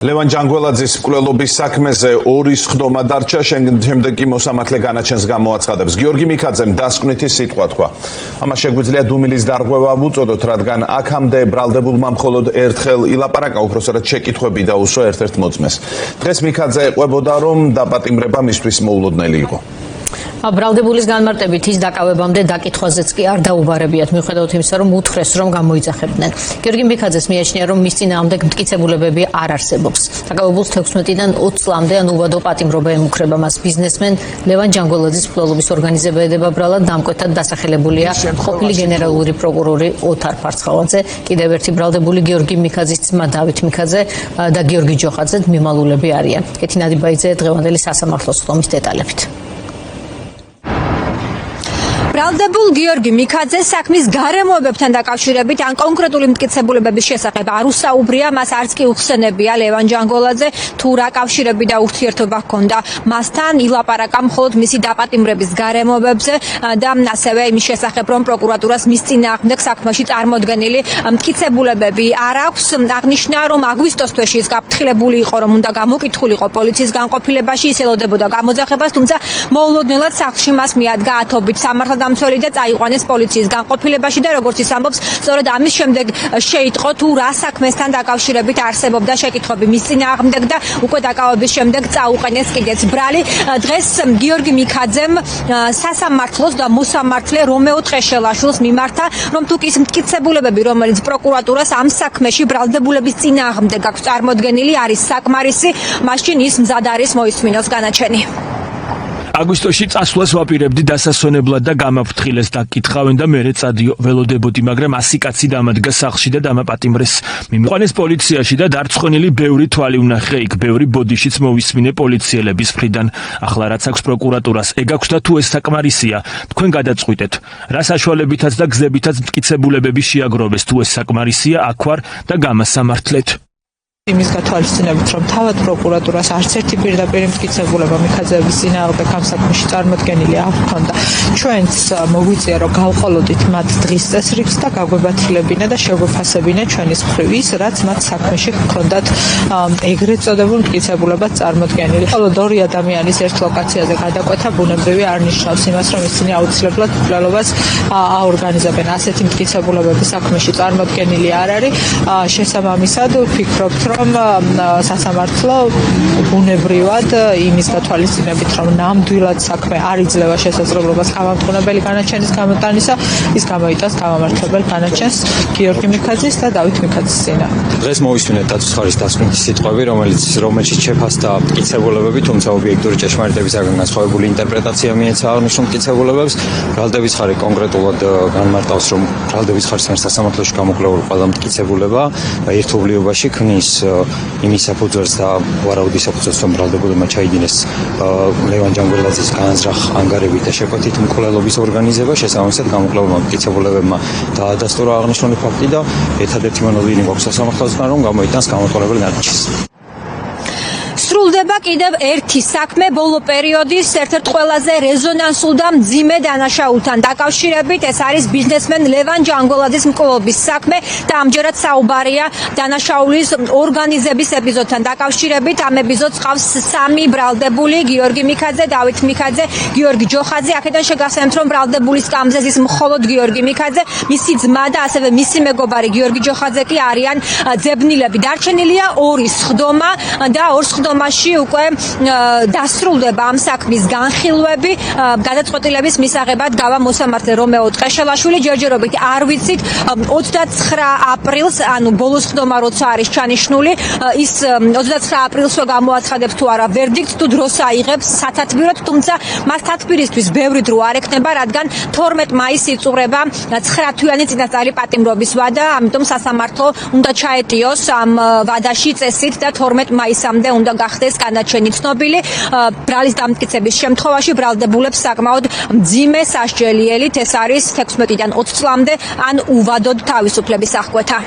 ლევან ჯანგველაძის მკვლელობის საქმეზე ორი სხდომა დარჩა, შემდეგ კი მოსამართლე განაჩენს გამოაცხადებს. გიორგი მიქაძემ დასკვნითი სიტყვა თქვა. ამას შეგვიძლია დუმილის დარღვევა ვუწოდოთ, რადგან აქამდე ბრალდებულმა მხოლოდ ერთხელ ილაპარაკა, უпроსტად შეკითხვები დაუსვა ერთ-ერთ მოწმეს. დღეს მიქაძე ეყვებოდა, რომ დაპატიმრება მისთვის მოულოდნელი იყო. ბრალდებულის განმარტებით ის დაკავებამდე დაკითხვაზეც კი არ დაუბარებიათ, მიუხედავად იმისა, რომ უთხრეს, რომ გამოიძახებდნენ. გიორგი მიქაძეს მიაჩნია, რომ მის წინააღმდეგ მტკიცებულებები არ არსებობს. დაკავებულს 16-დან 20 წლამდე უვადო პატიმრობა ემუქრება მას. ბიზნესმენ ლევან ჯანგველაძის მკვლელობის ორგანიზება ედება ბრალად დამკვეთად დასახელებულია ყოფილი გენერალური პროკურორი ოთარ ფარცხალაძე, კიდევ ერთი ბრალდებული გიორგი მიქაძის ძმა დავით მიქაძე და გიორგი ჯოხაძე მიმალულები არიან. კეთი ნადიბაიძე დღევანდელი სასამართლოს ხდომის დეტალებით. ბრალდებულ გიორგი მიქაძეს საქმის გარემოებებთან დაკავშირებით ან კონკრეტული მტკიცებულებების შესახებ არ უსაუბრია, მას არც კი უხსენებია ლევან ჯანგველაძე თუ რა კავშირები და ურთიერთობა ჰქონდა მასთან, ილაპარაკა მხოლოდ მისი დაპატიმრების გარემოებებზე და ასევე იმის შესახებ, რომ პროკურატურას მის წინააღმდეგ საქმეში წარმოდგენილი მტკიცებულებები არ აქვს. აღნიშნა, რომ აგვისტოს თვეში ის გაფრთხილებული იყო, რომ უნდა გამოკითხულიყო პოლიციის განყოფილებაში, ის ელოდებოდა გამოძახებას, თუმცა მოულოდნელად სახლში მას მიადგა ათობით სამართალდამცველი და წაიყვანეს პოლიციის განყოფილებაში და როგორც ის ამბობს, სწორედ ამის შემდეგ შეიტყო თუ რა საქმესთან დაკავშირებით არსებობდა შეკითხვები მის წინააღმდეგ და უკვე დაკავების შემდეგ წაუყენეს კიდეც ბრალი. დღეს გიორგი მიქაძემ სასამართლოს და მოსამართლე რომეო ტყეშელაშვილს მიმართა, რომ თუ ის მტკიცებულებები, რომელიც პროკურატურას ამ საქმეში ბრალდებულების წინააღმდეგ აქვს წარმოდგენილი, არის საკმარისი, მაშინ ის მზად არის მოისმინოს განაჩენი. აგვისტოში წასვლას ვაპირებდი დასასვენებლად და გამაფრთხილეს დაკითხავენ და მერე წადიო ველოდებოდი, მაგრამ 100 კაცი დამადგა სახლში და დამაპატიმრეს. მიმიყვანეს პოლიციაში და დარწმუნილი ბევრი თვალი ვნახე იქ, ბევრი ბოდიშიც მოვისმინე პოლიციელების მხრიდან. ახლა რაც აქვს პროკურატურას, ეგ აქვს და თუ ეს საკმარისია, თქვენ გადაწყვიტეთ. რა საშუალებითაც და გზებითაც მტკიცებულებები შეაგროვეს, თუ ეს საკმარისია, აქ ვარ და გამასამართლეთ. იმის გათვალისწინებით, რომ თავად პროკურატურას არც ერთი პირდაპირ მტკიცებულება მიქაძეების წინააღმდეგ ამ საქმეში წარმოდგენილი არ ჰქონდა. ჩვენც მოგვიწია, რომ გავყოლოდით მათ დღის წესრიგს და გაგვებათილებინა და შეგვეფასებინა ჩვენის მხრივ ის, რაც მათ საქმეში ჰქონდათ ეგრეთ წოდებულ მტკიცებულებად წარმოდგენილი. მხოლოდ ორი ადამიანის ერთ ლოკაციაზე გადაკვეთა ბუნებრივი არ ნიშნავს იმას, რომ ისინი აუცილებლად მკვლელობას აორგანიზებენ. ასეთი მტკიცებულებები საქმეში წარმოდგენილი არ არის. შესაბამისად, ვფიქრობთ, რომ სასამართლო ბუნებრივად იმის გათვალისწინებით, რომ ნამდვილად საქმე არ იძლევა შესაძლებლობას გამამტყუნებელი განაჩენის გამოტანისა, ის გამოიტანს გამამართლებელ განაჩენს გიორგი მიქაძის და დავით მიქაძის წინააღმდეგ. დღეს მოვისმინეთ დაცვის დასკვნითი სიტყვები, რომელშიც შეფასდა მტკიცებულებები, თუმცა ობიექტური ჭეშმარიტებისაგან განსხვავებული ინტერპრეტაცია მიეცა აღნიშნულ მტკიცებულებებს. ბრალდების ხარი კონკრეტულად განმარტავს, რომ ბრალდების ხარს სასამართლოში გამოკვლეული ყველა მტკიცებულება ერთობლიობაში ქმნის იმის საფუძველს და ვარაუდის საფუძველს, რომ ბრალდებულებმა ჩაიდინეს ლევან ჯანგველაძის განზრახ ანგარებით და შეკვეთით მკვლელობის ორგანიზება, შესაბამისად გამოკვლეულმა მტკიცებულებებმა დაადასტურა აღნიშნული ფაქტი და ერთადერთი მონოლინი გვაქვს სასამართლოსგან, რომ გამოიტანს გამოკვლეველ განაჩენს. სრულდება კიდევ ერთი საქმე ბოლო პერიოდის ერთ-ერთ ყველაზე რეზონანსულ და მძიმე დანაშაულთან დაკავშირებით. ეს არის ბიზნესმენ ლევან ჯანგველაძის მკვლელობის საქმე და ამჯერად საუბარია დანაშაულის ორგანიზების ეპიზოდთან დაკავშირებით. ამ ეპიზოდს ყავს სამი ბრალდებული: გიორგი მიქაძე, დავით მიქაძე, გიორგი ჯოხაძე. აქედან შეგახსენებთ, რომ ბრალდებულის სკამზე ის მხოლოდ გიორგი მიქაძე, მისი ძმა და ასევე მისი მეგობარი გიორგი ჯოხაძე კი არიან ძებნილები. დარჩენილია ორი სხდომა და ორ სხდომაში უკვე დასრულდება ამ საქმის განხილვები. გადაწყვეტილების მისაღებად გავა მოსამართლე რომეო ტყეშელაშვილი. ჯერჯერობით არ ვიცით 29 აპრილს, ანუ ბოლო სხდომა როცა არის ჩანიშნული, ის 29 აპრილსვე გამოაცხადებს თუ არა ვერდიქტს, თუ დროს აიღებს სათათბიროდ, თუმცა მას თათბირისთვის ბევრი დრო არ ექნება, რადგან 12 მაისს იწურება 9 თვიანი წინასწარი პატიმრობის ვადა, ამიტომ სასამართლო უნდა ჩაეტიოს ამ ვადაში წესით და 12 მაისამდე უნდა გახდეს განაჩენი ცნობილი. ბრალის დამტკიცების შემთხვევაში ბრალდებულებს საკმაოდ მძიმე სასჯელი ელით, ეს არის 16-დან 20 წლამდე ან უვადოდ თავისუფლების აღკვეთა.